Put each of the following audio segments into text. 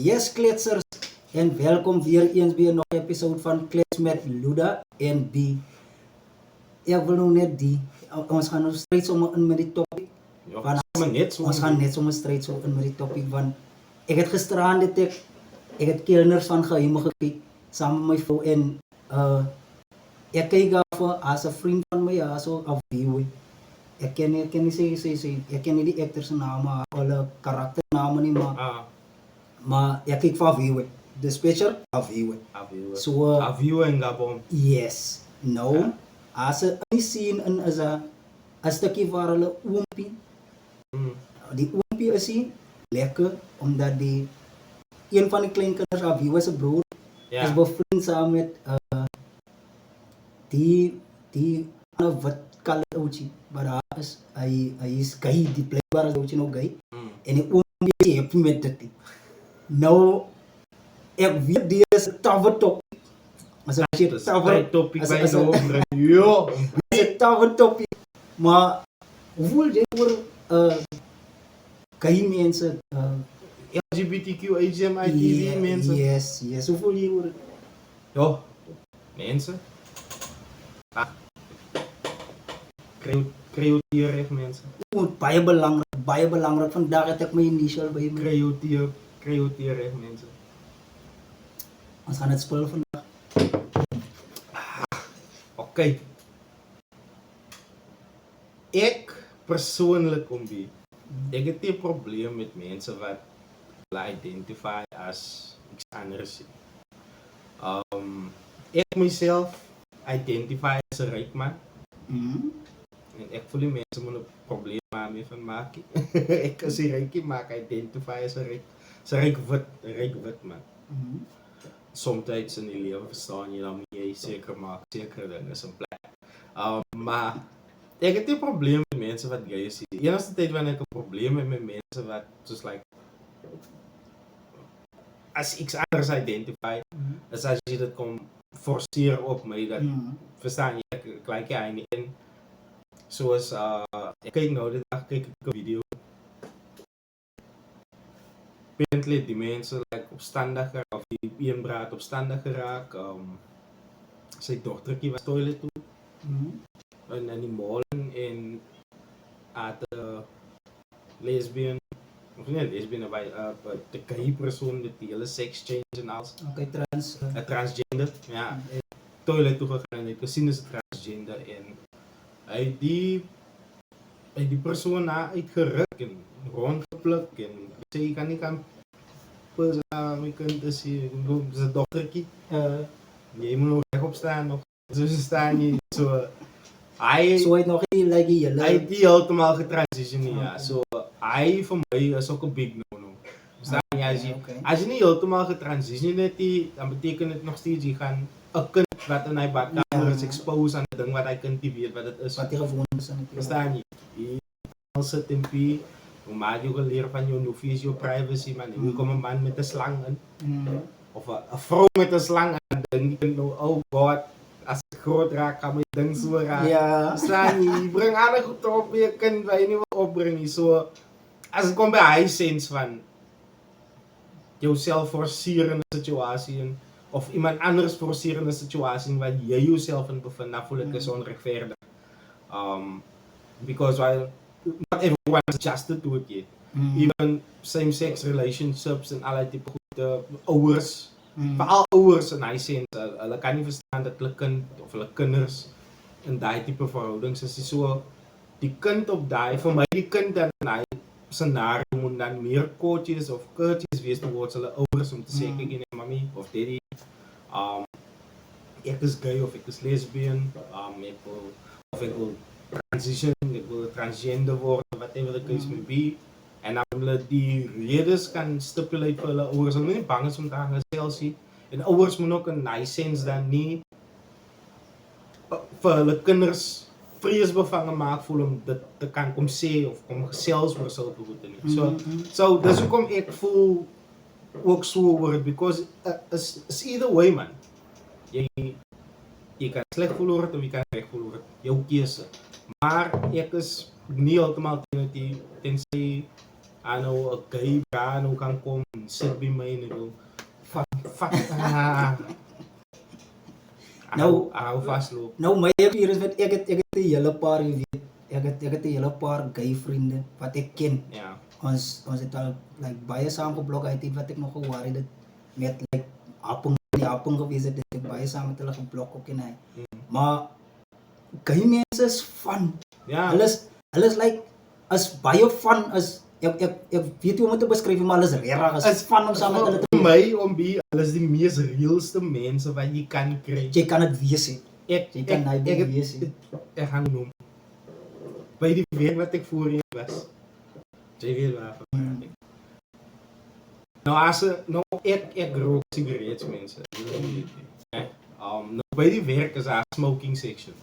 Yes, kletsers. En welkom weer eens bij een nog episode van Klets met Luda en B. Ja, ik wil nog net die. Ons gaan nog steeds om met die topic. Ja, Ons gaan net zomaar steeds om met die topic van. Ik heb gisteravond ik heb Kelners van Geheimen gekeken. Samen met mijn vrouw en ik kijk af als een vriend van mij, ja, zo af wie. Ik ken niet die actors namen, alle karakternamen niet, maar ik kijk van wie. De special Aviwe. So Aviwe en Gabon. Yes. Nou, Ja. als ze een zien en een stukje waar hulle oompie. Die oompie is hier lekker omdat die een van die kleinkinders Aviwe zijn broer is bevriend samen met die wat kalle ouchi, maar hij is gay, die blijkbaar is ouchi nog gay. En die oompie heeft met dat. Nou, ik weet deze tafel topic. Als je tafel topic bij de over. Ja. Deze tafel topic. Maar hoeveel je voor gay mensen, LGBTQ, AGM, ITV mensen. Yes. Hoeveel je voor? Ja, mensen. Creatief mensen. Baie belangrijk. Vandaag heb ik mijn initial bij me. Creatief mensen. We gaan het spelen vandaag. Oké. Ik persoonlijk ik heb een probleem met mensen wat identify als iets anders. Ik mezelf identify als een rijk man. En ik voel die mensen moeten een probleem mee van maken. Ik als een rijkie maak identify als een rijk wit man. Somtijds in je leven verstaan je, dan moet je zeker maken, zeker dingen is een plek. Maar ik heb een probleem met mensen wat gay is. De enige tijd wanneer ik een probleem heb met mensen wat, dus like, als iets anders identify, is als je dat komt forceren op mij, dat verstaan je, ik lijk je niet in. Zoals, ik kijk nou, dit dag kijk ik een video. Apparently die mensen like, opstandig geraakt, of die een braad opstandig geraakt. Zijn dochtertje was toilet toe. En die molen in lesbian, of niet lesbian, bij de gay persoon met die hele sex change en alles. Oké, transgender, ja. Toilet toe gegaan en ik gezien is transgender en hij die persoon uitgerukt en rondgeplukt en zei kan niet aan mijn kind is hier, zijn dochtertje. Je moet nog rechtop staan, nog tussen staan je zo. Hij nog niet lagi hij die helemaal getransitioneerd, ja. So hij voor mij is ook een big no-no. Als je niet helemaal getransitioneerd hebt, dan betekent het nog steeds je gaan een kind wat in hij badkamer is exposed aan het ding wat hij kind niet weet wat het is. Wat hij gewoon is aan het verstaan je? Als het in P, maar je geleerd van je novice, je privacy, man. Je komt een man met een slang in. Of een vrouw met een slang aan. Dan je kunt nou, oh god, als het groot raakt, kan mijn ding zo raken. Ja. Verstaan je? Je brengt aan goed op, je kunt bij je niet wat opbrengen. So, als het komt bij hij sens van jezelf forceren in een situatie, of iemand anders forceren in een situatie waar jij jezelf in bevindt, dan voel ik het onrechtvaardig. Because not everyone is adjusted to it yet. Even same-sex relationships en allerlei type goede ouders. Vooral ouders in die zin, hulle kan niet verstaan dat hulle kind of hulle kinders in die type verhoudings is. So, die kind op die, voor mij die kind dan in die scenario moet dan meer coaches of coaches wees towards hulle ouders om te zeggen, kijk je mami of daddy, ik is gay of ik is lesbian, ik wil transition, ik wil transgender worden, whatever the case may be. En dan hulle die redes kan stipulate vir hulle ouers, hulle nie bang is om te gaan gesels nie. En ouers moet ook in die sens dan nie vir hulle kinders vreesbevange maak voel om dit te kan kom sê of kom gesels oor sulke goede nie. So dis hoekom ek voel ook so oor dit, because it's either way man. Jy kan sleg voel oor dit of jy kan reg voel oor dit, jou keuse. Maar ek is nie heeltemal teen die tensy Ano, 'n gay bra nou kan kom sit by my en wil fuck Nou- hou vasloop. Nou my experience met ek het 'n hele paar, jy weet, ek het 'n hele paar gay vriende wat ek ken. Ja. Ons het al like baie saam geblok uit wat ek nog gehoor het met like Apping gewees het, ek baie saam met hulle geblok ook en hy. Maar gay mense is fun. Ja. Hulle is like is baie fun is ek weet nie hoe om dit te beskryf nie, maar hulle is regtig is fun om saam met hulle te Vir my om by hulle is die mees realste mense wat jy kan kry. jy kan dit wees hè. Jy kan hy ek- wees hè. Ek gaan noem. By die werk wat ek voorheen was. Jy weet waarvan. Nou nou ek rook sigarettes mense. Nou by die werk is daar smoking section.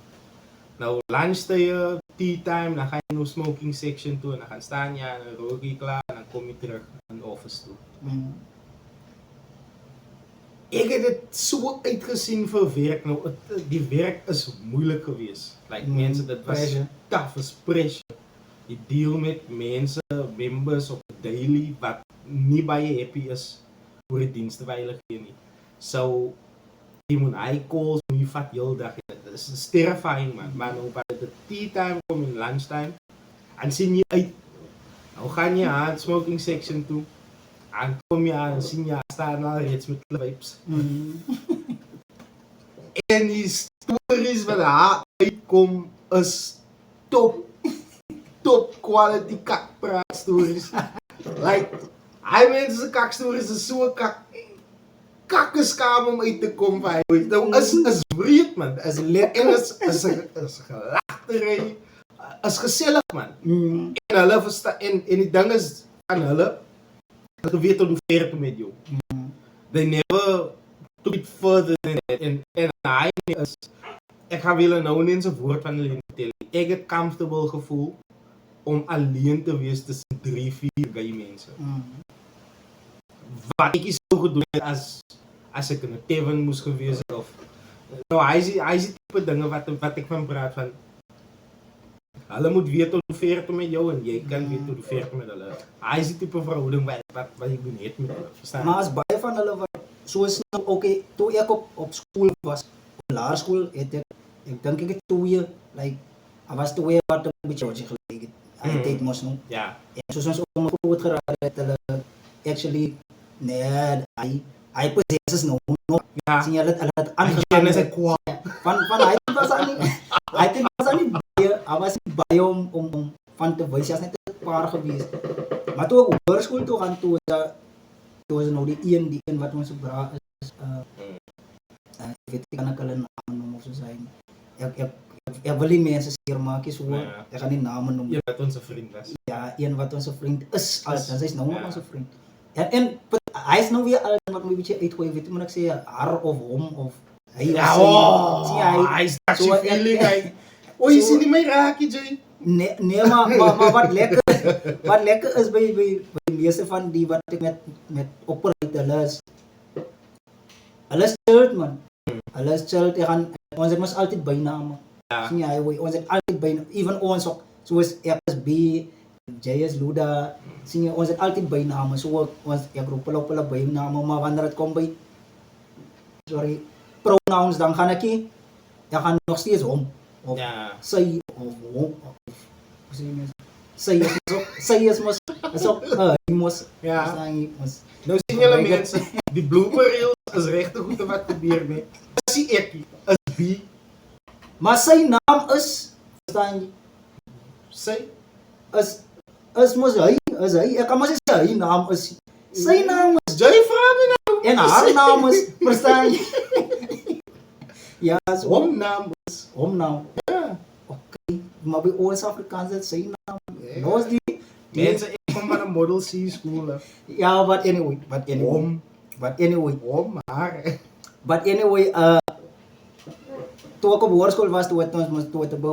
Nou lunchtye, tea time, dan ga je naar smoking section toe en dan gaan staan je en dan rook je klaar en dan kom je terug naar de office toe. Ik heb het zo uitgezien voor werk. Nou, die werk is moeilijk geweest. Like mensen, dat was Pressure. tough, is pressure. Je deal met mensen, members op de daily, wat niet bij je happy is voor de diensten waar je ligt niet. So, je moet calls, je vat heel dag. Dat is terrifying man. Maar nou bij de tea time kom in lunchtime en zie je uit. Nou ga je aan smoking section toe. En kom je aan en zie je staan al reeds met vibes. En die stories wat haar uitkom is top quality kakpraat stories. Like, hij mensen kakstories is zo kakkenskaam om uit te komen van hij. Nou is breed man, is lekker, is gelachterij, is gezellig man. En hulle verstaan, en die ding is aan hulle weet hoe ver te met jou. They never took it further than that. En hij is, ik ga willen nou niet zijn woord van alleen vertellen. Ik heb comfortable gevoel om alleen te wees tussen 3-4 gay mensen. Wat ik zou gedoen als ik een Kevin moest geweest zijn of nou hij ziet type dingen wat ik van praat van hulle moet weten hoe ver te met jou en jij kan weten hoe ver te met hulle. Hij is die type verhouding wat ik doen het met hulle. Verstaan? Maar as baie van hulle wat soos nou okay, toe ek op skool was, op laerskool het ek dink ek het 2 like I was 2 wat 'n bietjie gelyk het. Hy het mos nou. Ja. En soos ons om groot geraak het hulle actually nee, hy possesses nou. Ja. Sien jy hulle het En aangegaan is kwaad. van hy was aan nie baie, hy was nie baie om van te wys, hy's net 'n paar gewees. Maar toe ek hoërskool toe gaan toe is nou die een wat ons bra is ek weet nie kan ek hulle naam noem of so zijn. Ek wil nie mense seer maak nie, so Ja. ek gaan nie name noem. Je wat onze vriend was. Ja, een wat onze vriend is, hy is nou nog Ja. onze vriend. En hy is nou weer al wat my 'n bietjie uitgooi, weet jy moet ek sê haar of hom of hy of Ja, sy. Sien hij is dat so je feeling hij. Oh, je so- ziet niet meer raken, Jay. Nee, maar wat lekker is by meeste van die wat ek met operate, hulle is chilled man. Hulle is chilled, ons het mos altyd byname. Ja. Sien jy, ons het altyd byname, even ons ook, soos ek is B, J is Luda, sien jy, ons het altyd byname, so ek roep hulle byname, maar wanneer het kom by, pronouns, dan gaan ek nie, dan gaan nog steeds hom, of Ja. sy, of hom, of sê jy mens, sy is mos, hy mos, Ja. verstaan jy, mos, Nou zien jullie mensen, die blooper reels is recht goed wat gebeurt mee. As die ekkie, is B, maar sy naam is, verstaan jy, sy, is mos hy, ek kan mos sê sy naam is, sy naam is, Jay vraag me nou. en haar naam is, verstaan jy, ja, so, Hom naam is. hom naam, Ja. okay, maar by ons Afrikaans is sy naam, Ja. nou is die, Mensen, ik kom van een Model C school. Hè. ja, but anyway, Hom, maar haar. toe ek op hoërskool was, toe het ons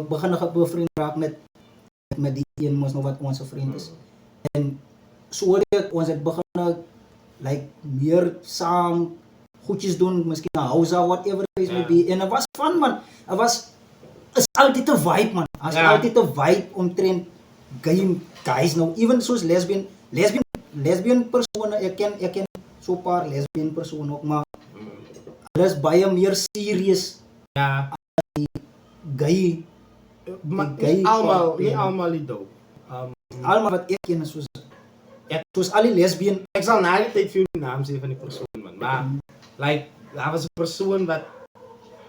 begin bevriend raak met die een mos nou wat onze vriend is. En so het ons het begin like meer saam goedjes doen, miskien 'n house or whatever it is may be. En het was fun man. Is altyd 'n vibe man. As Ja. altyd 'n vibe omtrent guys nou, even soos lesbian, lesbian persone, ek ken so 'n paar lesbian persone ook, maar hulle is baie meer serious Ja, gay. maar Gay nie almal, part, nie ja. almal die dood. Almal wat ek ken is soos Ja. soos al die lesbian. Ek sal na die tyd vir jou die naam sê van die persoon man, maar like daar was 'n persoon wat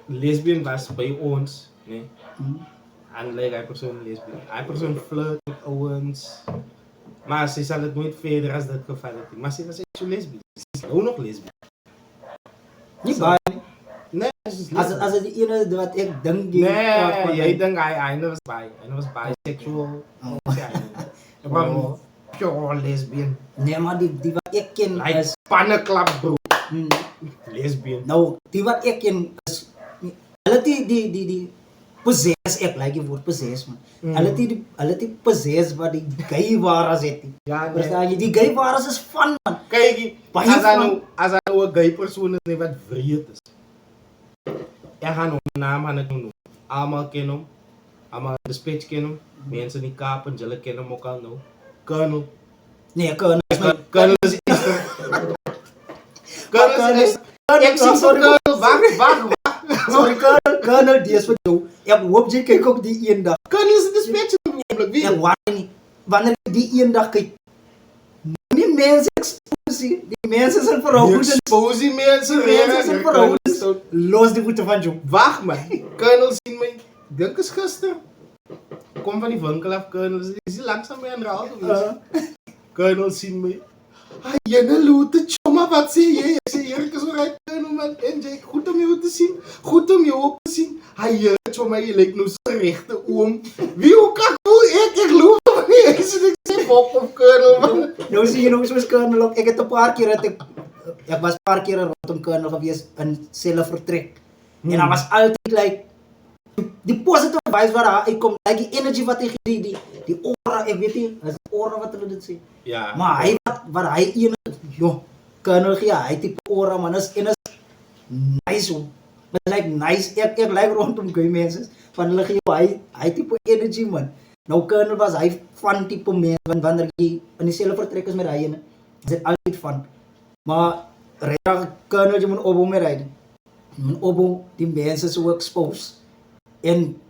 lesbian was by ons, nee. En like hy persoon lesbian. Hy persoon flirt met ouens. Maar sy sal dit nooit verder as dit geval het nie. Maar sy was actually lesbian. Sy is nou nog lesbian. Nie So, baie. Nee, sy is lesbian. As die ene wat ek dink Nee, jy dink hy was bisexual. Ek was pure lesbian. Nee, maar die wat ek ken Like is panneklap bro. Lesbian. nou die wat ek ken is hulle die possess, ek like die woord possess man. Hulle die possess wat die gay waras het. Ja, Verstaan jy? Die gay waras is fun man. Kyk, Baie as hy nou 'n gay persoon is nie wat wreed is. Ek gaan hom naam aan ek noem. Almal ken hom. Almal in die spits ken hom. Mense in die Kaap en hulle ken hom ook al nou. Colonel. Nee, Colonel is my Colonel is Easter. Colonel is ek sien so sorry. Colonel, wag. Sorry, Colonel, dis vir jou. Ek hoop jy kyk ook die eendag. Colonel is in die spits op die oomblik. Wie? Ek waai nie. Wanneer jy die eendag kyk, moenie mense expose nie. Die mense is in verhoudings. Exposie mense Mense is in verhoudings. Los die voete van jou. Wag man. Colonel sien my. Dink is gister. Kom van die winkel af, Colonel. Is hy langsam by aan raal gewees? Colonel sien my. Hy jene lote choma, wat sê jy? Ek sê Erik is alright, Colonel man. En jy, goed om jou te sien. Goed om jou op te sien. Hy choma, jy lyk nou so regte oom. Wie hoe kan ek loop hom nie. Ek sê bok op Colonel man. Nou sien jy nou soos Colonel ook. Ek het 'n paar keer ek was 'n paar keer rondom Colonel gewees in selfe vertrek. En daar was altyd like die positive vibes wat daar uitkom, like die energy wat hy gee, die aura, ek weet nie, is aura wat hulle dit sê. Ja. Maar hy wat hy een, Colonel gee, hy tipe aura man, is nice hoor. But like nice, ek like rondom gay mense, van hulle gee hy tipe energy man. Nou Colonel was hy van tipe mens, want wanneer jy in dieselfde vertrek is met hy ene, is dit altyd van. Maar regtig Colonel jy moet opbou met hy. Jy moet opbou die mense so expose. En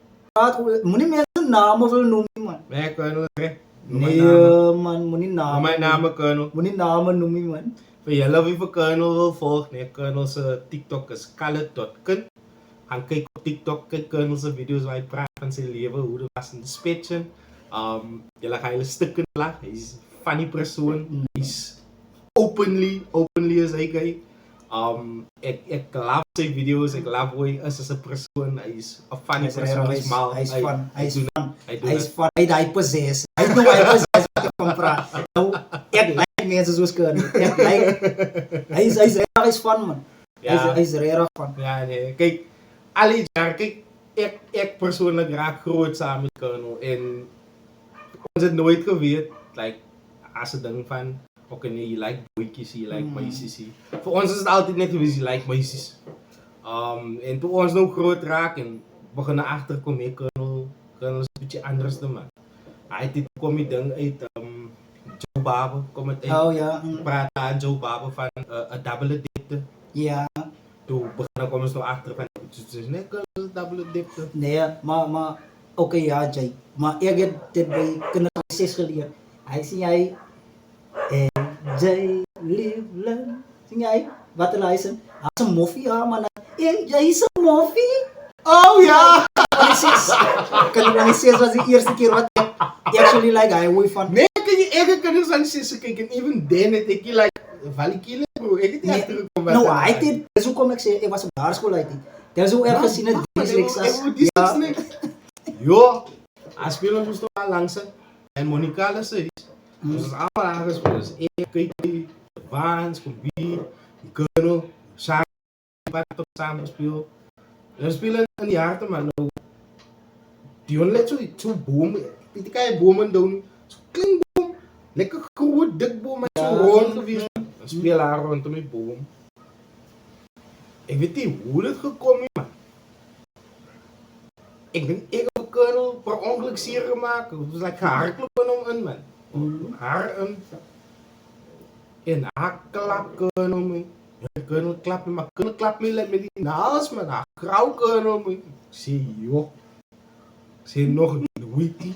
moenie mense name wil noem nie man. Nee, Colonel is reg. Nee man, moenie name. My naam is Colonel. Moenie name noem nie man. Vir julle wie vir Colonel wil volg, nee, Colonel se TikTok is kalle.kind. Gaan kyk op TikTok, kyk Colonel se video's waar hy praat van sy lewe, hoe dit was in die spetsen. Julle gaan hele stukke lag. Hy's 'n funny persoon. Hy's openly is hy gay. Ek love sy video's, ek love hoe hy is as 'n persoon. Hy's 'n funny persoon, hy's mal. Hy's fun. Hy's fun. Hy possess. Hy nou hy possess wat ek van praat. Nou ek like mense soos Colonel. Ek like hy's fun man. Ja. Hy's regtig fun. Ja, nee. Kyk, al die jaar, kyk, ek persoonlik raak groot saam met Colonel en ons het nooit geweet, like, as 'n ding van, okay nee, jy like boetjies, jy like meisies. Vir ons is dit altyd net gewees, jy like meisies. En toe ons nou groot raak en begin agterkom, hey, Colonel is 'n bietjie anders dan man. Hy het kom die ding uit, Joe Barber, kom het uit. Oh ja. Praat aan Joe Barber van 'n double addicted. Ja. Toe begin ons nou agter van soos net Colonel double addicted. Nee, maar okay ja, Jay. Maar ek het dit by kinderses geleer. Hy sê jy Jay live long. Sing jy wat hulle sê? As 'n moffie ja man. Jy's 'n moffie? Oh ja. Kinderses was die eerste keer wat ek actually like hy hoe van. Nee, ek kan nie sê so kyk en even then het ek like valikile bro. Ek het nie agtergekom wat. Nou, hy het dis hoekom ek sê ek was op laerskool uit. Dis hoe ek gesien het Dyslexas. Ja. Jo, as speel ons nog al langs en Monica hulle sê ons is almal aangespeel. Ek kyk die Vans, Kombi, die Colonel, Shaq wat op saam speel. Hulle speel in die harte man nou. Die onlet so boom. Dit kan jy boom en doen. So klein boom. Lekker groot dik boom met so rond gewees. Dan speel haar rondom die boom. Ek weet nie hoe dit gekom het man. Ek dink ek het Colonel per ongeluk seer gemaak. Het was like gehardloop in hom in man. Haar in. En hij klap kunnen me. Hij kunnen klappen, maar kunnen klappen met die naals, man. Hij krauw kunnen me. Ik zie, joh. Ik zie nog een witty.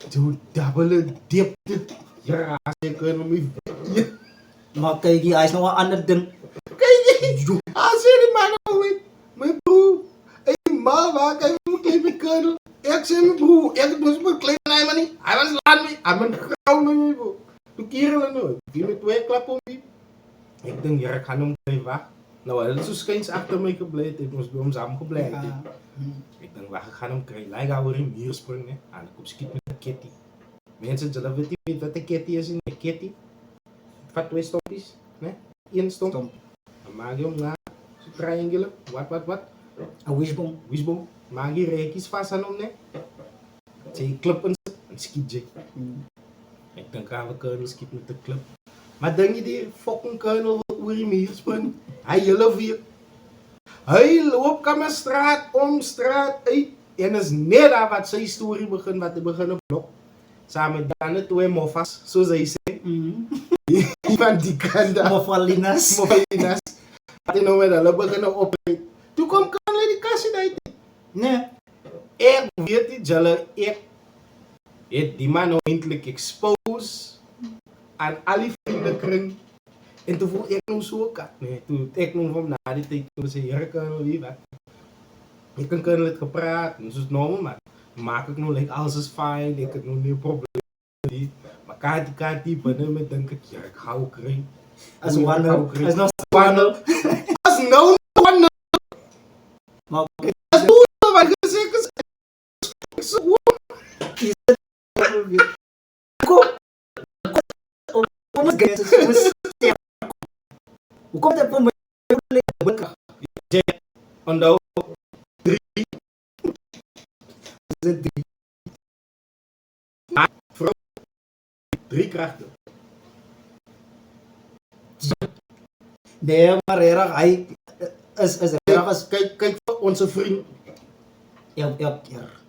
Doe dubbele diepte. Ja, ze kunnen me. Maar kijk, hij is nog een ander ding. Kijk, hij zei die man nou weer. Mijn broer. Hey, ma, waar kan je mijn kleine kunnen? Ik zei mijn broer. Ik moest mijn kleine man niet. Hij was laat me. Hij was krauw met me, bro. Toen keren we nooit. Die met twee klappen op die. Ik denk, ja, ik ga hem even wacht. Nou, hij is zo schijns achter mij gebleven. Ik moest bij hem samen gebleven. Ja. Ik denk, wacht, ik ga hem krijgen. Hij gaat weer in hier springen. En ik kom schiet met een kitty. Mensen zullen weten wat de kitty is in de kitty. Vat twee stopjes. Nee? Eén stomp. Stomp. Dan maak je hem na. Zo triangular. Wat? Een wishbone. Wishbone. Maak je reekjes vast aan hem, nee? Twee klippen en schiet je. Ik denk, gaan we kunnen schieten met de club. Maar denk je die fucking kernel hoe hij hier springen? Hij jullie vier. Hij loopt kan mijn straat om straat uit. En is net daar wat zijn story begint, wat hij begint op blok. Samen met dan twee moffas, zoals hij zei. Iemand die kan daar. Moffalinas. Moffalinas. Wat hij nou met hulle beginnen oprijden. Toen kwam kernel die kassie uit. Nee. Ik weet niet, Jelle, ik heb die man eindelijk exposed aan al die vriendenkring. En toen voel ik nog zo kat. Nee, toen ik nog van na die tijd, toen zei ik, wie wat. Ik kan het gepraat, dus het normaal, maar maak ik nog, like, alles is fijn, ik heb nog niet probleem. Maar kan die binnen me denk ik, ja, ik hou kring. Als een wandel. Als nog wandel. Als nou wandel. Maar oké. Als doe wat gezegd is. Hoe komt het voor mij? Ondou. 3. Is het 3? Vrouw. 3 krachten. Nee, maar erg, hij is erg als Kijk voor onze vriend. elke keer.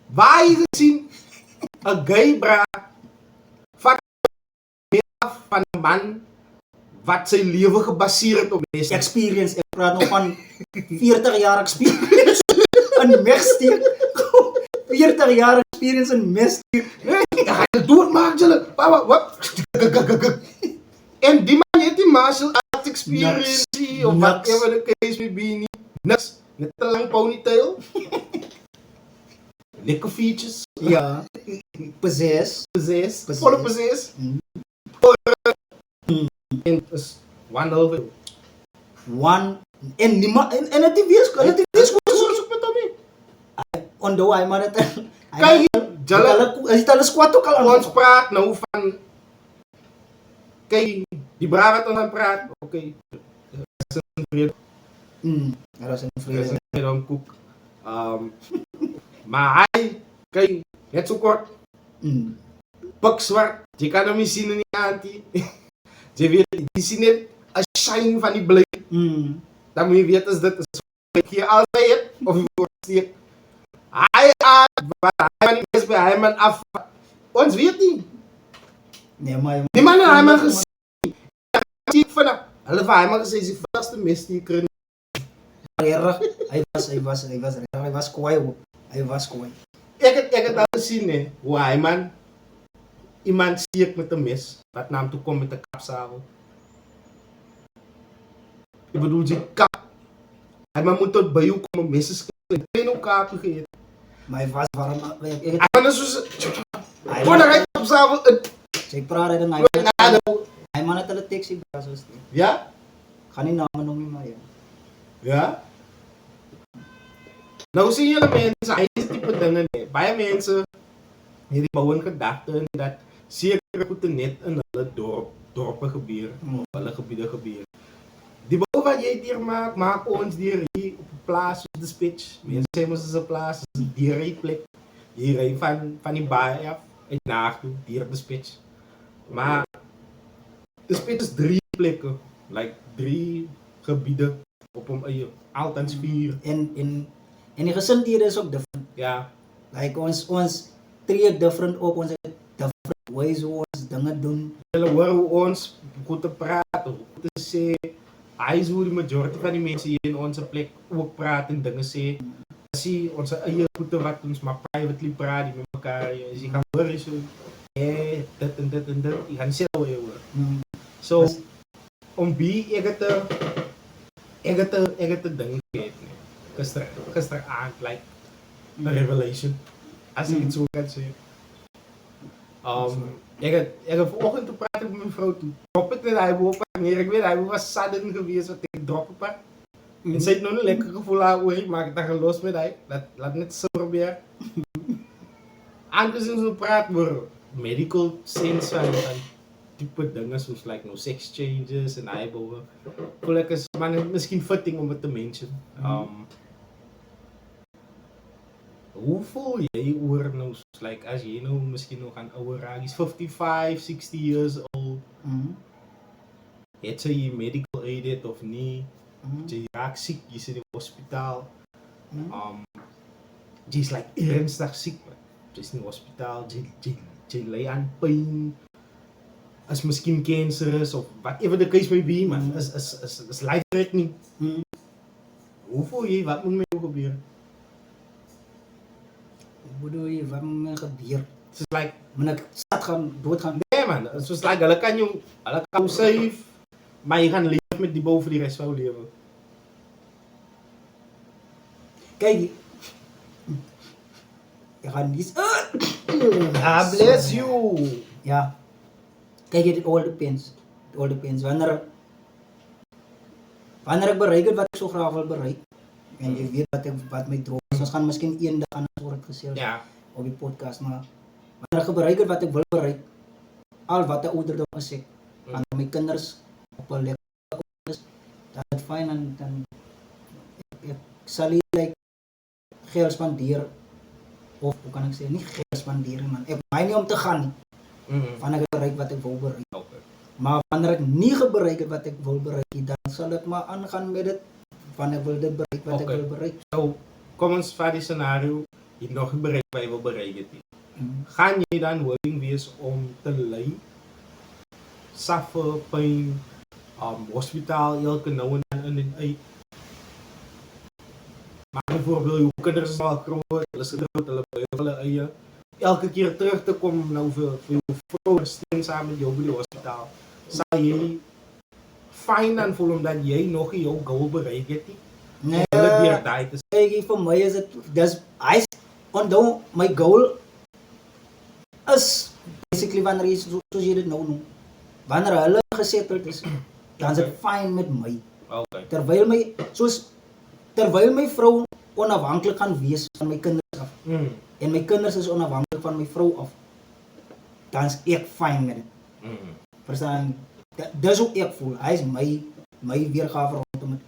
Waar je het zien? Een gay bra. Vat meer af van een man. Wat zijn leven gebaseerd op is. Experience, ik praat nog van 40 jaar experience. Een messtier. 40 jaar experience, een messtier. Nee, ga je het doormaken, Jelle. Wat? En die man heeft die martial arts experience. Of whatever the case may be. Niet. Niks. Net te lang ponytail. Lekker features. Ja. Possess. Volle possess. En is one. En het is Zoek met Tommy. Ondo hij maar het. Kijk hier, Jelle. Hij zit alles kwart ook al aan. Ons praat nou van. Kijk, die braaf aan het praten. Oké. Er was een Dat is vrede. een dan koek. Maar hij, kijk, net zo kort. Pak zwart. Je kan hem niet zien in die anti. Je weet, die zien net een shine van die blik. Dan moet je weten dat dit is. Kijk je altijd hebt, of je wordt stier. Hij hij man af. Ons weet niet. Nee, maar Die man heeft hij gezien. Zie ik vanaf. Hulle van hij gezien, die vaste mist die kunnen. hij was kwaai. Hij was kwaai. Ik heb dat gezien, hè. Hoe hij man. Iemand zie ik met een mes. Wat naar hem toe komt met de kapsabel. Ik bedoel, die kap. Hij man moet tot bij jou komen messen schillen. Ik heb elkaar gegeten. Maar hij was waarom. Hij man is zo. Voor de rij kapsabel. Ik praat er hij man het alle tekst. Ja? Ga niet namen noemen, maar ja. Ja? Nou zien jullie mensen, hij is type dingen. Bij mensen die bouwen gedachten dat zeker goed net in hulle dorpen gebeuren. Of hulle gebieden. Die bouw wat jij hier maakt, maak ons hier op een plaats op de spits. Mensen zijn ons een plaats, die rijplek. Je rijdt van die baai af en naartoe, hier op de spits. Maar de spits is 3 plekken, like 3 gebieden op een althans 4. En die gezondheid is ook different. Ja. Like ons treed different op, onze different ways hoe ons dingen doen. Jullie horen hoe ons goed te praten, hoe goed te sê. Hy is hoe die majority van die mense hier in onze plek ook praat en dinge sê. As jy ons eie goede wat ons maar privately praat die met mekaar, as jy kan hoor so, dit en dit en dit, jy gaan sê hoe jy hoor. So, om ek het 'n ding gehad, nee. Gisteraand, like, a revelation, as ek het so kan sê. Ek het vanoggend te praat met my vrou toe. Drop het met hy boop wanneer ek weet hy was sudden geweest wat ek drop op haar. En sy het nou 'n lekker gevoel daaroor, maar ek het dan gelos met hy. Laat net so probeer. Aangezien ons praat oor medical sense van type dinge soos like no sex changes en hy bowe. Voel ek is man miskien fitting om dit te mention. Hoe voel jy oor nou soos like as jy nou miskien nog aan ouer raak, jy's 55, 60 years old. Het jy medical aid het of nie? Jy raak siek, jy's in die hospitaal. Jy's like ernstig siek, man. Jy's in die hospitaal, jy lê aan pyn. As miskien cancer is of whatever the case may be, man. Is life threatening. Hoe voel jy? Wat moet met jou gebeur? Hoe bedoel jy, wat moet my gebeur? It's like, Moet ek dood gaan? nee man, it's just like, hulle kan jou save, maar jy gaan leef met die bou vir die rest van jou lewe. Kyk, ek gaan nie... God bless you! Ja. Kijk, it all depends. It all depends. Wanneer ek bereik het wat ek so graag wil bereik, en jy weet wat my droom is, ons gaan miskien eendag anders oor het gesels op die podcast, maar wanneer ek bereik het wat ek wil bereik, al wat die ouderdom is ek, wanneer my kinders op 'n lekker is, dan is het fijn en dan ek sal nie like geld spandeer, of hoe kan ek sê, nie geld spandeer, man. Ek my nie om te gaan nie. Wanneer ek bereik wat ek wil bereik. Okay. Maar wanneer ek nie bereik het wat ek wil bereik, dan sal ek maar aangaan met dit, wanneer ek wil dit bereik wat ek wil bereik. So, kom ons vat die scenario, jy het nog nie bereik wat jy wil bereik het nie. Gaan jy dan willing wees om te ly, suffer, pyn, hospitaal, elke nou en dan in en uit. Maar bijvoorbeeld, jou kinders is al groot, hulle is groot, hulle by hulle eie. Elke keer terug te kom nou vir jou vrou steen saam met jou by die hospitaal, sal jy fyn dan voel omdat jy nog nie jou goal bereik het nie? Nee, Kyk, vir my is dit, onthou, my goal is basically wanneer jy, soos jy dit nou noem, wanneer hulle gesetteld is, dan is dit fyn met my. Okay. Terwyl my vrou onafhanklik gaan wees van my kinders af, en my kinders is onafhanklik van my vrou af, dan is ek fyn met dit. Verstaan? Dis hoe ek voel. Hy is my weergawe rondom het.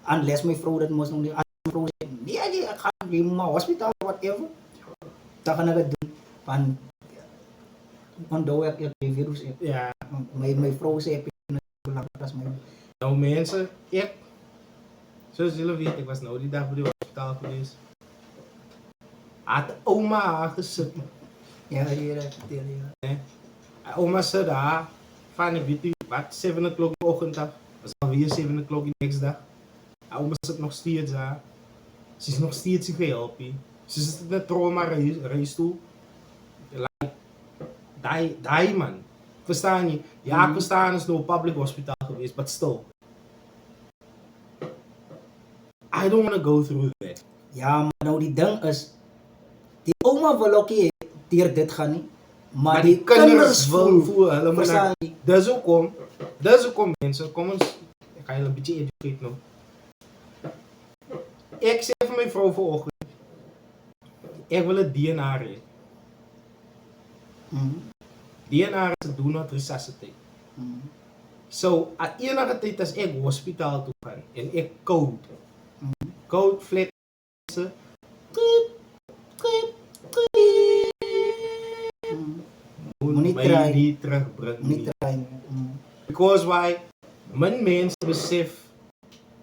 Unless my vrou dit mos nog nie, as my vrou sê, nee, ek gaan nie maar hospitaal, whatever, dan gaan ek het doen, van, onthou ek die virus het. Ja. My vrou sê, ek is belangrijk as my. Nou mense, soos julle weet, ek was nou die dag by die hospitaal gewees. Had oma haar gesit. Ja, hier ek vertel, ja. Oma sit daar, van ek weet nie, wat, 7 o'clock die oggend af, was alweer 7 o'clock die next dag. Oma sit nog steeds daar, sy is nog steeds nie gehelp nie. Sy sit in 'n trauma reisstoel. Like, die man, verstaan jy? Ja, ek verstaan, is nou 'n public hospitaal gewees, but still. I don't want to go through that. Ja, maar nou die ding is, die oma wil ook nie deur dit gaan nie, maar die kinders wil voel, hulle moet verstaan na, dis hoekom mense, kom ons, ek ga julle 'n bietjie educate nou. Ek sê vir my vrou vanoggend, ek wil 'n DNA hê. DNA is 'n do not resuscitate. So, at enige tyd as ek hospitaal toe gaan, en ek code flat, Moenie my nie terugbring nie. Because why? Min mense besef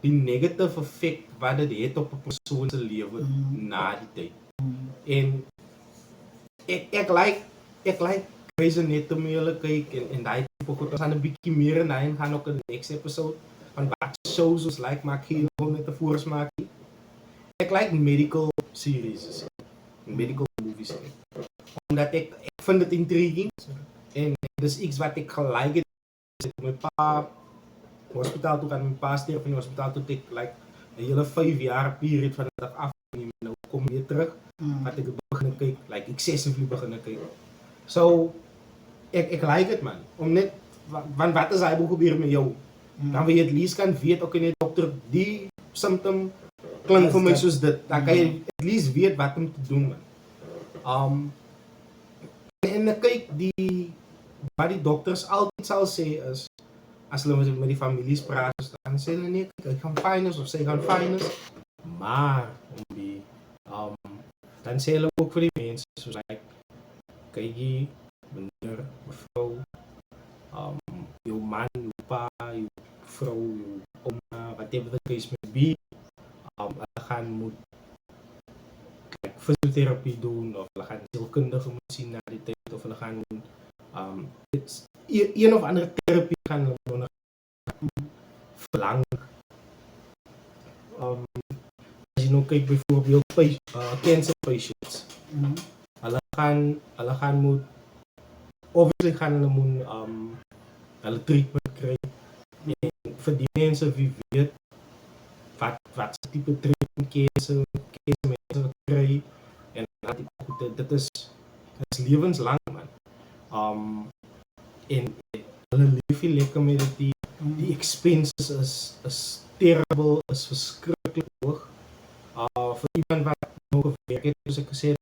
die negative effect wat dit het op 'n persoon se lewe na die tyd. En ek like Grey's Anatomy hulle kyk en daai tipe goed. Ons gaan 'n bietjie meer en daai gaan ook in die next episode van wat shows ons like maak hier om net 'n voorsmaak. Ek like medical series, medical movies. Omdat ek vind dit intriguing en dis iets wat ek gelike het met my pa hospitaal toe gaan, my pa sterf van die hospitaal toe ek like 'n hele 5 jaar period van dit af en nou kom weer terug wat ek begin kyk, like excessively begin kyk. So ek like dit man, om net want wat is hy gebeur met jou? Dan wil jy at least kan weet ook net dokter die symptom klink vir my soos dit. Dan kan jy at least weet wat om te doen man. En dan kyk wat die dokters altyd sal sê is as hulle met die families praat, dan sê hulle nee, ek gaan fyn is of sy gaan fyn is. Maar om die dan sê hulle ook vir die mense soos like kyk jy meneer, mevrou, jou man, jou pa, jou vrou, jou oma, whatever the case may be, hulle gaan moet like, fysiotherapie doen of hulle gaan sielkundige moet sien na die tyd of hulle gaan een of ander therapie gaan hulle verlang. As jy nou kyk byvoorbeeld cancer patients, hulle gaan moet obviously gaan hulle moet hulle treatment kry en vir die mense wie weet wat se tipe treatment cancer mense kry en dit is lewenslang man. En hulle leef nie lekker met dit, die expenses is terrible, is verskriklik hoog. Vir iemand wat nou gewerk het, soos ek gesê het,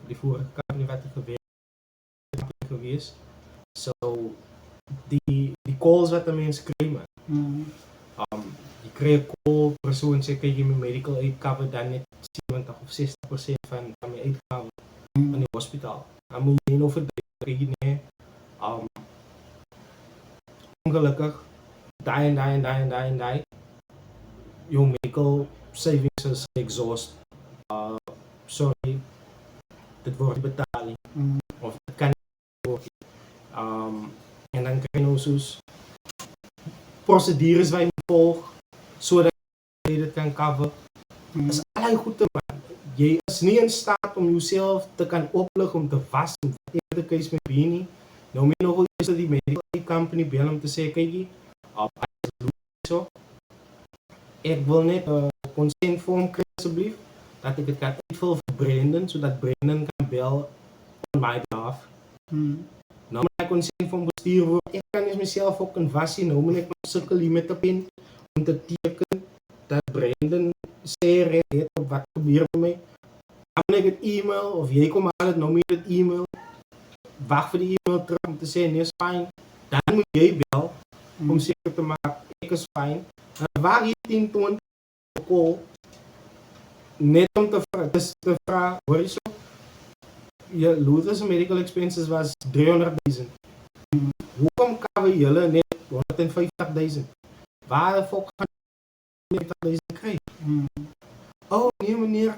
die vorige company wat ek gewerk het gewees. So, die calls wat 'n mens kry man. Jy kry 'n call, persoon sê kyk jy my medical aid cover dan net 70 of 60% van my uitgawe in die hospitaal. Dan moet jy nou verdedig nee. Ongelukkig die jou medical savings is exhaust. Sorry, dit word betaal nie. Of dit kan nie word. En dan kry jy nou soos procedures wat jy moet volg sodat jy dit kan cover. Is allei goede man. Jy is nie in staat om jouself te kan oplig om te was en whatever the case may be nie. Nou moet jy nog eens dat die medical aid company bel om te sê kykie, so ek wil net 'n consent form kry asseblief dat ek dit kan uitvul vir Brendan sodat Brendan kan bel on my behalf. Nou my consent form bestuur word, ek kan nie myself ook in was nie, nou moet ek sukkel hier met 'n pen om te teken dat Brendan sê red op wat gebeur met my. Dan moet ek dit e-mail of jy kom al dit nou moet dit e-mail. Wag vir die e-mail terug om te sê nee is fyn. Dan moet jy bel om seker te maak ek is fyn. En waar jy 10-20 call net om te vra, hoor jy so? Je Luther's medical expenses was 300.000. Hoekom cover julle net 150.000? Waar de fuck gaan jy 150.000 kry? Oh nee meneer,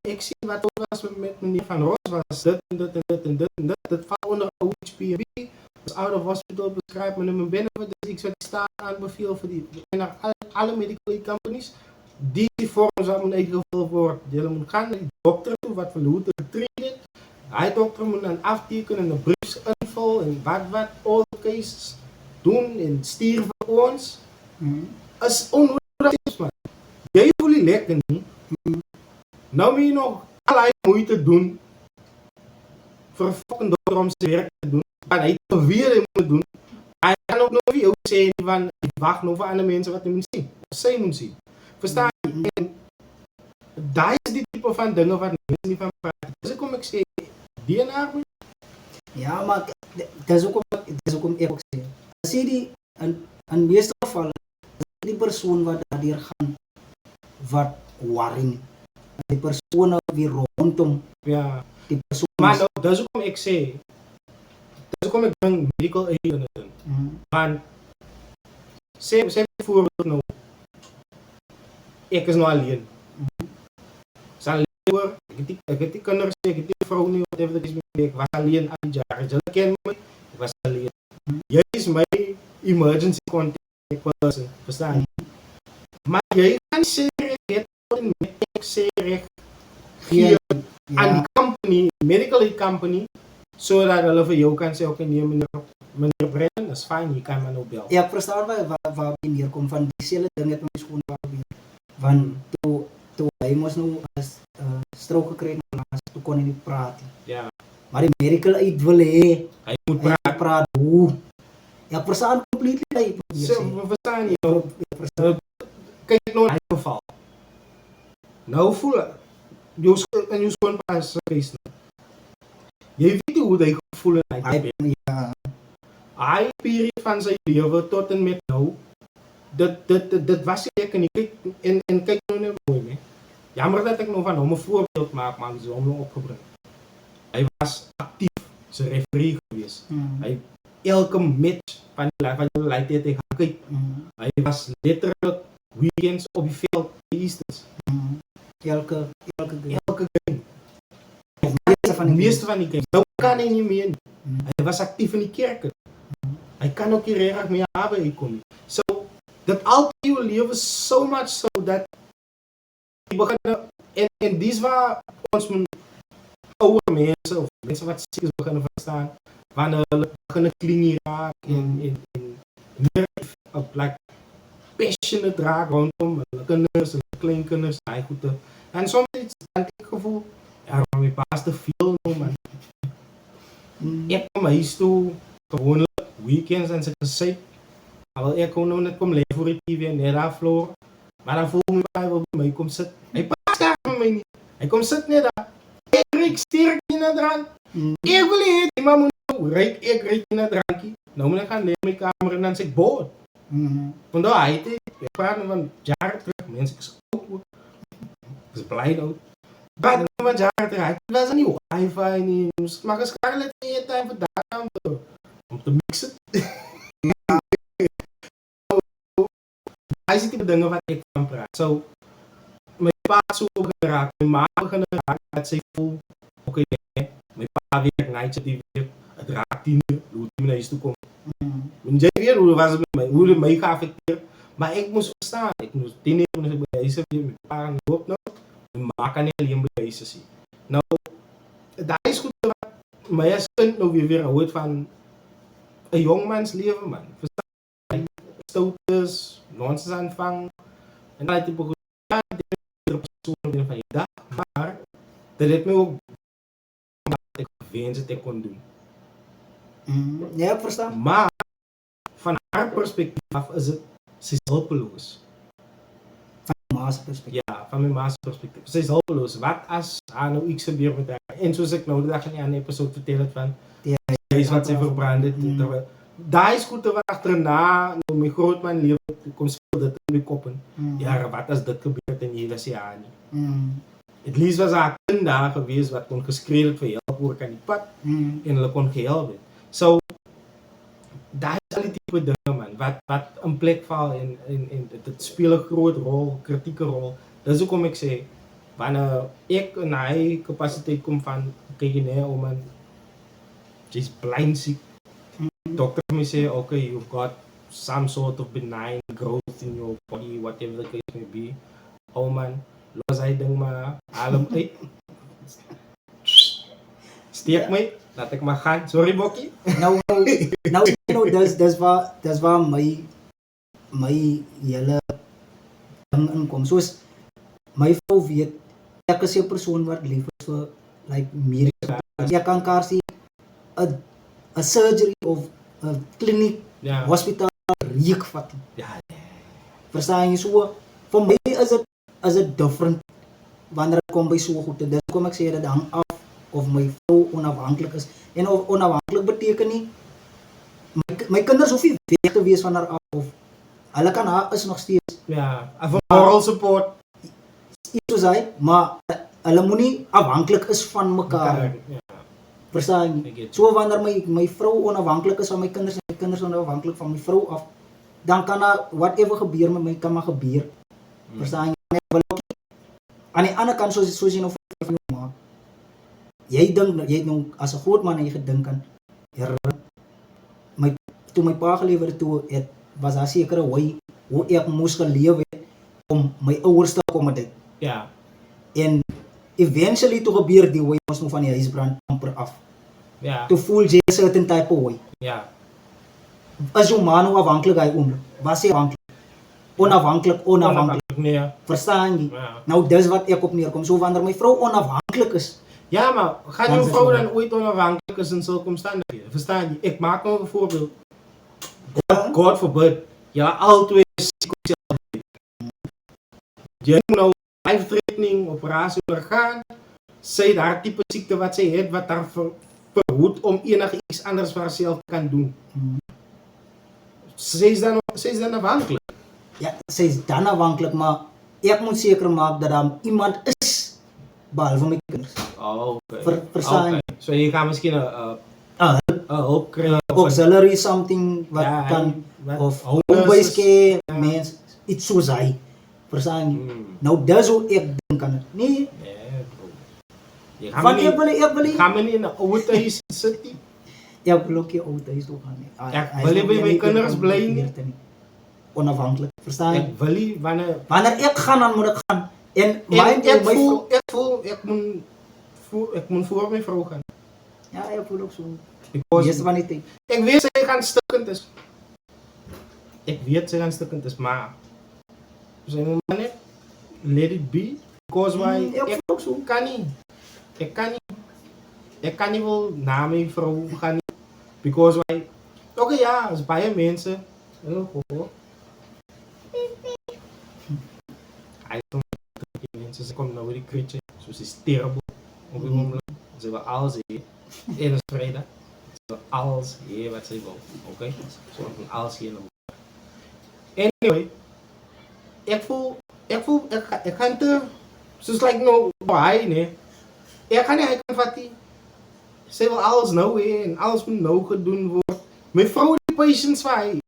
ek sien wat ook was met meneer Van Roos was dit en dit en dit en dit en dit. Dit val onder OHPB. Is out of hospital beskryf minimum benefit. Dis iets wat die staat aanbeveel vir die en alle medical aid companies. Die vorms wat moet uitgevul word. Julle moet gaan na die dokter toe wat vir Luther getree het. Hy dokter moet dan afteken en 'n brief invul en wat all cases doen en stuur vir ons. Is onnodig man. Jy voel nie lekker nie. Nou moet jy nog al hy moeite doen vir 'n fucking dokter om sy werk te doen. Maar hy het weer hy moet doen. Hy kan ook nog vir jou sê nie van wag nog vir ander mense wat jy moet sien. Sy moet sien. Verstaan jy? En daai is die tipe van dinge wat mense nie van praat. Dis hoekom ek sê DNA. Ja, maar dis hoekom ek ook sê. As jy die in meeste gevalle die persoon wat daardeur gaan wat worry. Die persoon wie rondom die persoon. Maar nou, dis hoekom ek sê dis hoekom ek bring medical aid in dit. Want sê voorbeeld nou ek is nou alleen. Ek het die kinders, ek het die vrou nie, whatever dit is, ek was alleen jaar. Jy ken my, ek was alleen. Jy is my emergency contact person, verstaan? Maar jy gaan sê reg, met ek sê reg, gee aan die company, medical aid company, sodat hulle vir jou kan sê, okay, nee meneer Brennan, is fijn, jy kan my nou bel. Ja, ek verstaan waar jy neerkom van dieselfde ding het my skoon probeer. Want toe hy mos nou as stroke gekry het laas, toe kon hy nie praat nie. Ja. Maar die medical aid wil hê Hy moet praat. Hoe? Ja, ek verstaan completely dat jy probeer So, sê. verstaan jy nou? Kyk nou in die geval. Nou voel jou skoonpa is gewees nou. Jy weet hoe hy gevoel het. Hy periode van sy lewe tot en met nou, dit was nie lekker nie. Kyk, en kyk nou net mooi, nee. Jammer dat ek nou van hom 'n voorbeeld maak, maar so hom nou opgebring. Hy was aktief, sy referee gewees. Hy elke match van die leid het hy gaan kyk. Hy was letterlik weekends op die veld, die Easters. Elke game. van die meeste van die games. Nou kan hy nie meer nie. Hy was actief in die kerk. Hy kan ook nie reg meer naby kom nie. So, dit altyd jou lewe so much so dat jy begin, en dis waar ons oude mense of mense wat siek is begin verstaan, wanneer hulle begin klingie raak en meer op like passionate raak rondom hulle kinders, hulle kleinkinders, daai goede. En soms dan ek gevoel, ja, maar my pa's te veel nou man. Ek kom huis toe, gewoonlik weekends en sy gesê, al ek kon nou net kom leef voor die TV en net daar vloer, maar dan voel my pa wil by my kom sit. Hy pas daar met my nie. Hy kom sit net daar. Ek sterk in 'n drank. Ek wil hê die ma moet nou ryk in 'n drankie. Nou moet ek gaan lê in my kamer en dan sê ek boord. Want daar hy het ek praat nou van jare terug, mense is oud. Is bly nou. Praat nou van jare terug. Hy was nie wifi nie. Maar as kan net nie tyd vir daai om te mix het. Hy sê die dinge wat ek van praat. So my pa so geraak, my ma begin raak dat sy voel, okay, my pa werk night shift die week, het raak 10 uur, hoe die my huis toe kom. En jy weet hoe was het met my, hoe het my geaffecteer, maar ek moes verstaan, ek moes 10 uur moes ek by die huis weer, my pa gaan loop nou, my ma kan nie alleen by die huis sien. Nou, daar is goed wat my as kind nou weer hou het van 'n jongmans lewe man, verstaan, stoutes, nonsens aanvang, en daai tipe goed, persoon van die dag, maar dit het my ook wat ek wens het ek kon doen. Ja, ek verstaan. Maar van haar perspektief af is het, sy is hulpeloos. Van my ma's perspektief. Ja, van my ma's perspektief. Sy is hulpeloos. Wat as haar nou iets gebeur met haar? En soos ek nou die dag in die ander episode vertel het van, die is wat sy verbrand het. Daar is goed te wat achterna, nou my grootman lewe, kom speel dit in my kop in. Ja, wat as dit gebeur het en jy was ja nie. Het liefst was haar kind daar gewees wat kon geskree het vir help oor kan die pad en hulle kon gehelp het. So, daar is al die type dinge man, wat in plek val en dit speel 'n groot rol, kritieke rol. Dis hoekom ek sê, wanneer ek in hy kapasiteit kom van, kyk jy nee, man, jy's blind siek. Doctor may say, okay, you've got some sort of benign growth in your body, whatever the case may be. Oh man, los hy ding maar, haal hom uit. Steek my, laat ek maar gaan. Sorry Bokkie. Nou, dis waar my hele ding inkom. Soos my vrou weet, ek is 'n persoon wat lief is vir like mediese. Jy kan kaar sien 'n surgery of 'n kliniek, hospitaal reek vat. Ja. Verstaan jy so? Vir my is dit different wanneer dit kom by so goed. Dis kom ek sê dit hang af of my vrou onafhanklik is. En of onafhanklik beteken nie my kinders hoef nie weg te wees van haar af of hulle kan haar is nog steeds. Ja, of moral support. Soos hy, maar hulle moenie afhanklik is van mekaar. Verstaan jy? So wanneer my vrou onafhanklik is van my kinders en my kinders onafhanklik van my vrou af, dan kan daar whatever gebeur met my kan maar gebeur. Verstaan jy? Aan die ander kant soos jy nou van jou maak. jy het nou as 'n groot man jy gedink aan toe my pa geleef het toe was daar sekere hoe ek moes geleef het om my ouers te accommodate. Ja. En eventually toe gebeur die hoe ons nou van die huisbrand amper af. Ja. Toe voel jy 'n certain type of way. Ja. As jou man nou afhanklik hy was hy afhanklik. Onafhanklik. Nee. Verstaan jy? Ja. Nou dis wat ek op neerkom. So wanneer my vrou onafhanklik is, Ja, maar gaan Dan jou is vrou het dan ooit onafhankelijk is in zulke omstandigheden? Verstaan je? Ik maak nog een voorbeeld. Ja. God forbid, ja, al twee ziektes jy moet nou life-threatening operatie ondergaan. Zij daar type ziekte wat zij heeft, wat daar verhoedt om enig iets anders voor zichzelf te kan doen. Zij is dan afhankelijk. ja, sy is dan afhanklik, maar ek moet seker maak dat daar iemand is behalve my kinders. Oh, oké. Verstaan jy? So je gaat misschien een hulp krijgen. Auxiliary something wat Ja, kan wat- of homeless home-based is- care, mens, iets soos hy. Verstaan jy? Hmm. Nou dis hoe ek dink aan dit. Nee, Nee, bro. Je gaat want me ek wil Ga me niet in een oude thuis zitten. ek wil ook nie oud huis toe gaan nie. Ja, Hy wil jy is by nog my nie kinders in- bly in- nie? Onafhanklik. Verstaan jy? Ik wil niet wanneer... Wanneer ek gaan, dan moet ek gaan. En mind you, Ik my voel, vrou, ik moet voor mijn vrouw gaan. ja, ek voel ook so. Because Meeste van die tyd. ik weet zij gaan stukkend is. Ik weet zij gaan stukkend is, maar... Zeg maar net, let it be. Because why? Ek voel ook so. kan niet. Ik kan niet wel naar mijn vrouw gaan. Because why? Oké, ja, als bij mensen. Hallo, hoor. Hij is een mensen, ze komen naar die kritje. Zo is terrible. Op die moment. Ze willen alles hier. En is vrijdag. Ze willen alles hier wat ze wil. Oké? Ze willen alles hier naar boven. Anyway. Ik ga te... Zoals like no, hij nee. Ik ga niet, hij kan vatten. Ze wil alles nou hè. En alles moet nou gedaan worden. Mijn vrouw die patience van hij.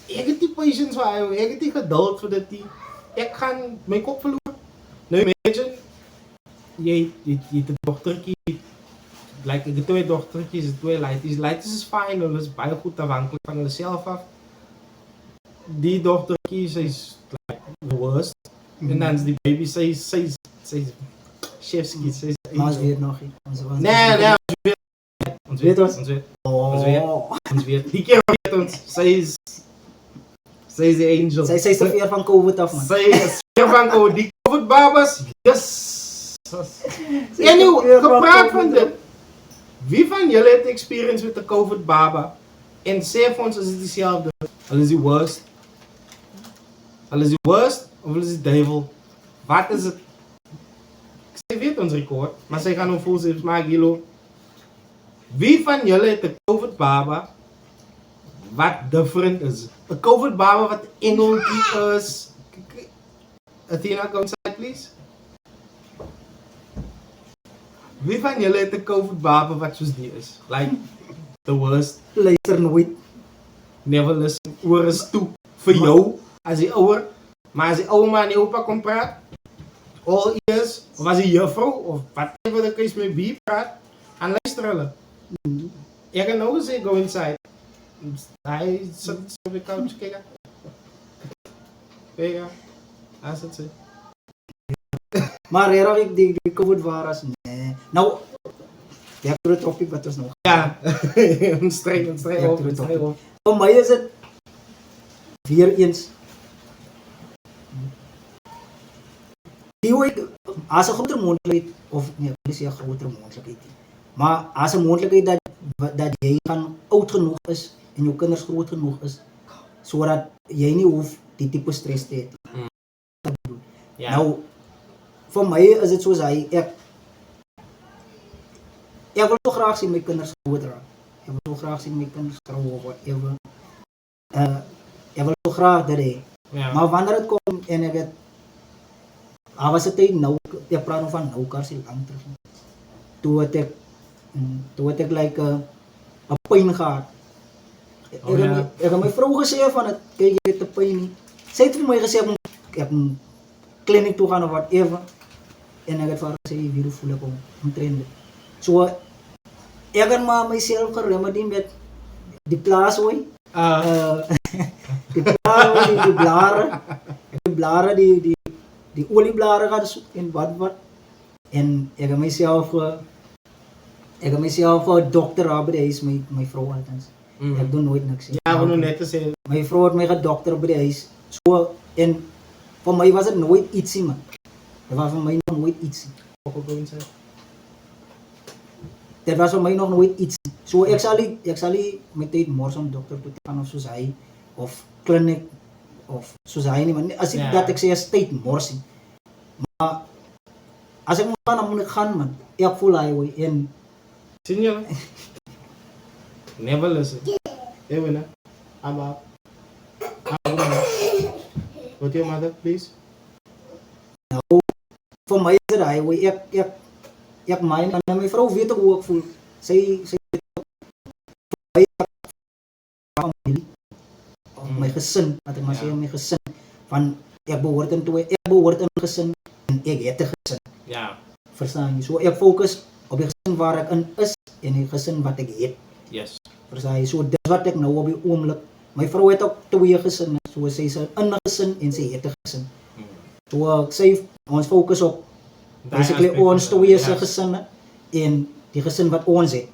Ik heb die patience van hij. Ik heb die geduld voor dat die. Ik ga mijn kop verloren. Nu imagine. Je hebt een dochtertje. Like, de twee dochtertjes, de twee Leities. Leities is fijn, dat is bijna goed afhankelijk van zichzelf af. Die dochtertje, zij is like, the worst. En dan is die baby, zij is chefski. Maar ons weet nog nie. Nee, ons weet. Oh. Ons weet. Die keer weet ons, zij is de angel. Sy is te ver van COVID af, man. Zij is ver van die COVID babas. Yes. En nu, gepraat van dit. Wie van jullie heeft experience met de COVID baba? En zeg voor ons, is het diezelfde? Al is die worst? Al is die worst? Of is die duivel? Wat is het? Zij weet ons record, maar zij gaan hem vol zelfs maken, Hilo. Wie van jullie heeft de COVID baba? Wat different is? Een COVID baba wat engeltje is. Athena, come side please. Wie van jullie heeft de COVID baba wat zoals die is? Like, the worst. Luister nooit. Never listen. Oor is toe. Voor jou, als je ouder. Maar als je oude man en je opa komt praten. All ears. Of als je juffrouw. Of whatever de case met wie praat. En luister hulle. Ik kan ook zeggen, go inside. Hij zit op de couch, kijk. Kijk, hij zit zo. Maar regtig die COVID virus, nee. Nou, jy het oor 'n topic wat ons nog. Ja, een strijd Ja, op. terug op. Vir my is dit weer eens die hoe ek as 'n groter moontlikheid of nee, ek wil nie sê 'n groter moontlikheid nie. Maar as 'n moontlikheid dat jy gaan oud genoeg is en jou kinders groot genoeg is sodat jy nie hoef die tipe stres te hê. Ja. Nou vir my is dit soos hy ek wil so graag sien my kinders groot raak. Ek wil so graag sien my kinders trou of whatever. Ek wil so graag dat hy. Ja. Maar wanneer dit kom en ek het was dit tyd nou ek praat nou van nou kars lang terug. Toe het ek like 'n pyn gehad. Ek het my vrou gesê van dit kyk jy het 'n pyn nie. Sy het vir my gesê ek moet kliniek toe gaan of whatever. En ek het vir haar gesê wie voel ek om train dit. So ek kan maar myself geremedy met die plaas hoor. Die blare, die blare, die olieblare gaan soek en wat. En ek het myself dokter by die huis, my vrou althans. Ek doen nooit niks. Ja, ek wil net sê. My vrou het my gedokter by die huis. So, en vir my was dit nooit ietsie man. Dit was vir my nog nooit ietsie. Dit was vir my nog nooit ietsie. So ek sal nie my tyd mors om dokter toe te gaan of soos hy, of kliniek, of soos hy nie, maar as ek dat ek sê as tyd mors nie. Maar as ek moet gaan, dan moet ek gaan man. Ek voel hy hoor en sien jy? Never listen. Hey winner, I'm up. Go to your mother, please. Nou, vir my is dit hy hoor, ek myn, en my vrou weet ook hoe ek voel. Sy my gesin, wat ek maar sê my gesin, van ek behoort in 'n gesin en ek het 'n gesin. Ja. Verstaan jy? So ek fokus op die gesin waar ek in is en die gesin wat ek het. Yes. Verstaan jy? So dis wat ek nou op die oomblik. My vrou het ook 2 gesinne, so sy is in 'n gesin en sy het 'n gesin. So ons fokus op basically ons 2 se gesinne en die gesin wat ons het.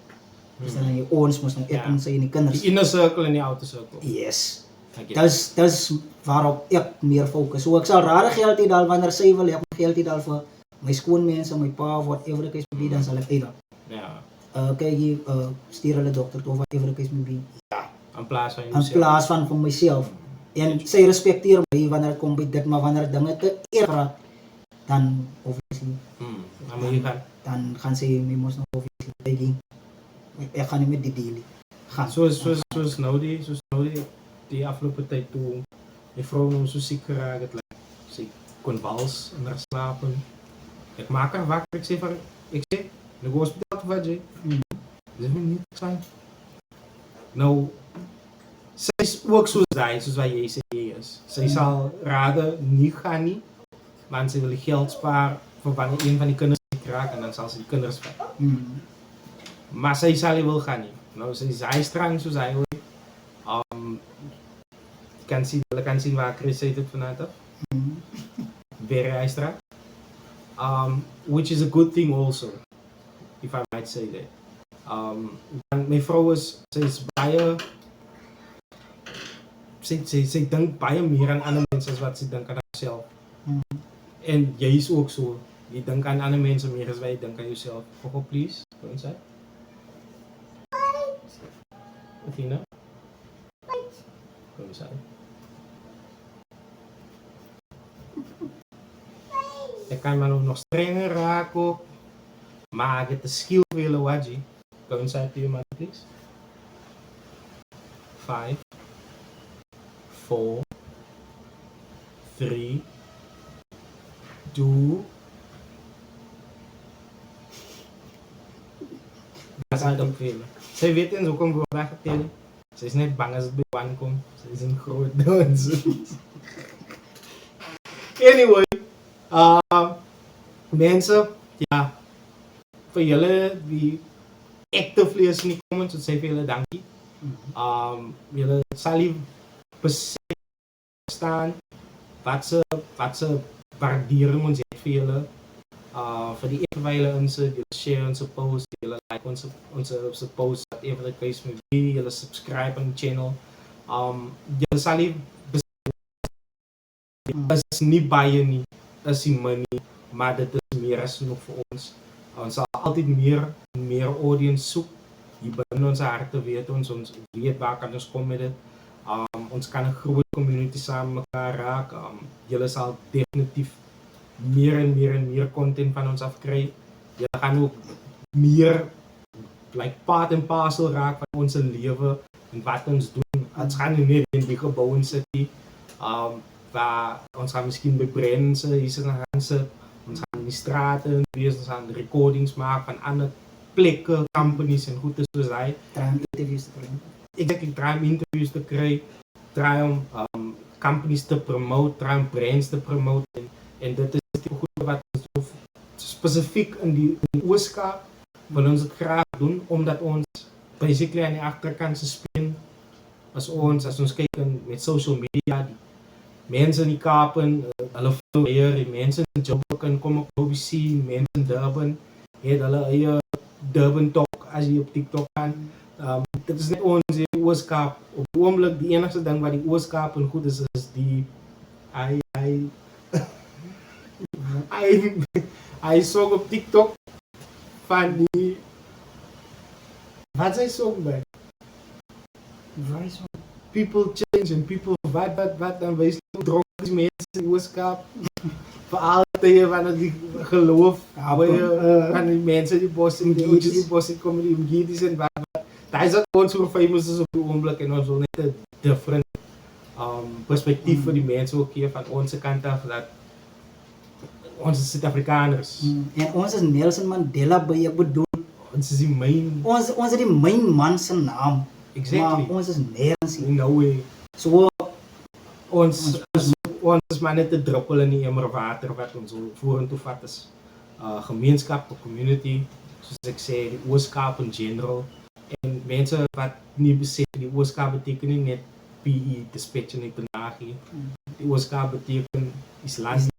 Verstaan jy? Ons moet nou ek en sy en die kinders. Die inner circle en die outer circle. Yes. Dis waarop ek meer fokus. So ek sal rare geld hê daar wanneer sy wil, ek moet geld hê daar vir my skoonmense, my pa, whatever the case may be, dan sal ek hê dat. Ja. Kyk hier, stuur hulle dokter toe, whatever the case may be. Ja. In plaas van In plaas van vir myself. En sy respekteer my wanneer het kom by dit, maar wanneer dinge te erg raak, dan obviously. Dan moet jy gaan. Dan gaan sy my mos nog obviously begging. Ek gaan nie met die deal nie. Gaan. Soos nou die afgelope tyd toe die vrou nou so siek geraak het, sy kon wals en haar slaap en ek maak haar wakker, ek sê, nou go hospitaal toe wat jy, dis my nie zijn. Nou, sy is ook soos wat jy sê jy is. Sy sal rade nie gaan nie, want sy wil die geld spaar vir wanneer een van die kinders raak en dan sal sy die kinders vat. Maar sy sal nie wil gaan nie. Nou, sy is hy streng soos hy hoor. Hulle kan sien waar Chris het vanuit af. Very hy streng. Which is a good thing also, if I might say that. My vrou sy is baie, sy dink baie meer aan ander mense as wat sy dink aan haarself. En jy is ook so. Jy dink aan ander mense meer as wat jy dink aan jouself. Go please, go inside. Athena? Go inside. Ek kan maar nog strenger raak ook, maar ek het 'n skill vir julle Waji. Go inside to your mother, please. 5, 4, 3, 2. Dis net op veel. Sy weet eens hoekom ek weggetel. Sy is net bang as dit by 1 kom. Sy is in groot dans. Anyway, mense, ja, vir julle die actively is in die comments, wat sê vir julle dankie. Julle sal nie bestaan wat se waardering ons het vir julle. Vir die effort wat julle insit, julle share ons post, julle like ons post, whatever the case may be, julle subscribe on die channel. Julle sal nie is nie baie nie, is nie min nie, maar dit is meer as genoeg vir ons. Ons sal altyd meer audience soek. Hier binne ons harte weet ons weet waar kan ons kom met dit. Ons kan 'n groot community saam mekaar raak. Julle sal definitief meer en meer content van ons afkry. Julle gaan ook meer part en parcel raak van ons lewe en wat ons doen. Ons gaan nie net in die gebou sit nie. Waar ons gaan miskien by brands hier gaan sit. Ons gaan in die strate wees, ons gaan recordings maak van ander plekke, companies en goeie soos hy. Try om interviews te kry. Exactly, try om interviews te kry, try om companies te promote, try om brands te promote en dit is die goeie wat ons spesifiek in die Ooskaap, wil ons het graag doen omdat ons basically aan die agterkant se spin as ons kyk met social media die mense in die Kaap hulle veel meer die mense in Joburg kan kom op OBC, mense in Durban het hulle eie Durban Talk as jy op TikTok kan. Dit is net ons in die Oos-Kaap. Op die oomblik die enigste ding wat die Oos-Kaap en goed is die hy song op TikTok van die wat sy song by? People change and people wat dan wees hoe dronk is mense in die Oos-Kaap vir altyd wanneer die geloof van die mense die bos in die bos kom die omgewings en wat daar is dat ons so famous is op die oomblik en ons wil net 'n different perspektief vir die mense ook hier van onze kant af dat ons is Suid-Afrikaners. En ons is Nelson Mandela by ek bedoel Ons is die main ons is die main man se naam. exactly. Maar ons is nêrens In no way. so Ons is maar net 'n druppel in die emmer water wat ons vorentoe vat is gemeenskap, 'n community, soos ek sê, die Oos-Kaap in general. En mense wat nie besef die Oos-Kaap beteken nie net PE, dispatch en internagie. Die Oos-Kaap beteken Island,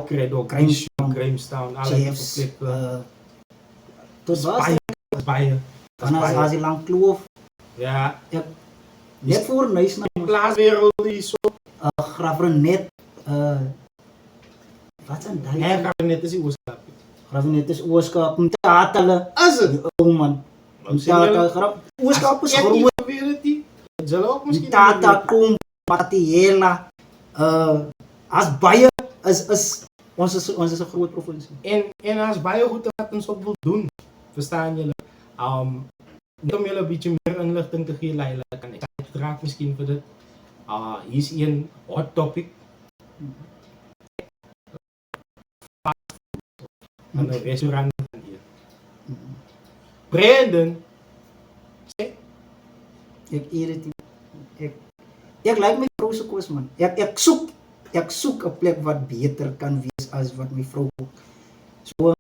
Credo, Grahamstown, alle Chiefs, plekke. tot was Baie. dan as die lang kloof Ja, net voor nuis na die plaaswereld die so Graafrenet wat zijn daai? net is die Oos-Kaap. Graafrenet is Oos-Kaap, met hulle Is het? ou man. Oos-Kaap is groot. Ek weet dit nie. Dit sal ook miskien Tata kom Matiela as baie is ons is 'n groot provinsie. En as baie goed wat ons ook wil doen. Verstaan julle? Net om julle 'n bietjie meer inligting te gee, Laila, kan ek draak miskien vir dit. Hier's een hot topic. Aan 'n restaurant hier. Brandon, sê Ek eer dit. Ek like my vrou se kos man. Ek soek 'n plek wat beter kan wees as wat my vrou kook. So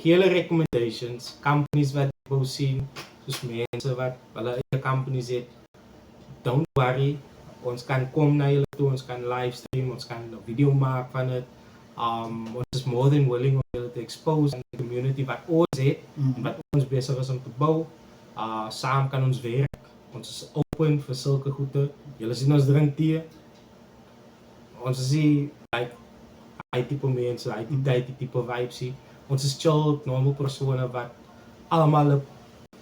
hele recommendations, companies wat jy wou sien, soos mense wat hulle eie companies het. Don't worry, ons kan kom na julle toe, ons kan livestream, ons kan 'n video maak van dit. Ons is more than willing om julle te expose in die community wat ons het, en wat ons besig is om te bou. Saam kan ons werk. Ons is open vir sulke goede. Julle sien ons drink tee. Ons is nie like hy tipe mense, hy die tipe vibes hier. Ons is chill, normal persone wat almal 'n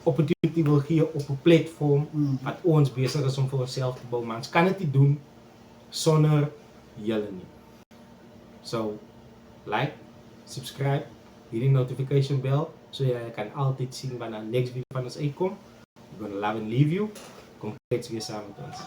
opportunity wil gee op 'n platform wat ons besig is om vir onsself te bou. Maar ons kan dit nie doen sonder julle nie. So, like, subscribe, hierdie notification bell, so jy kan altyd sien wanneer next video van ons uitkom. We're gonna love and leave you. Kom steeds weer saam met ons.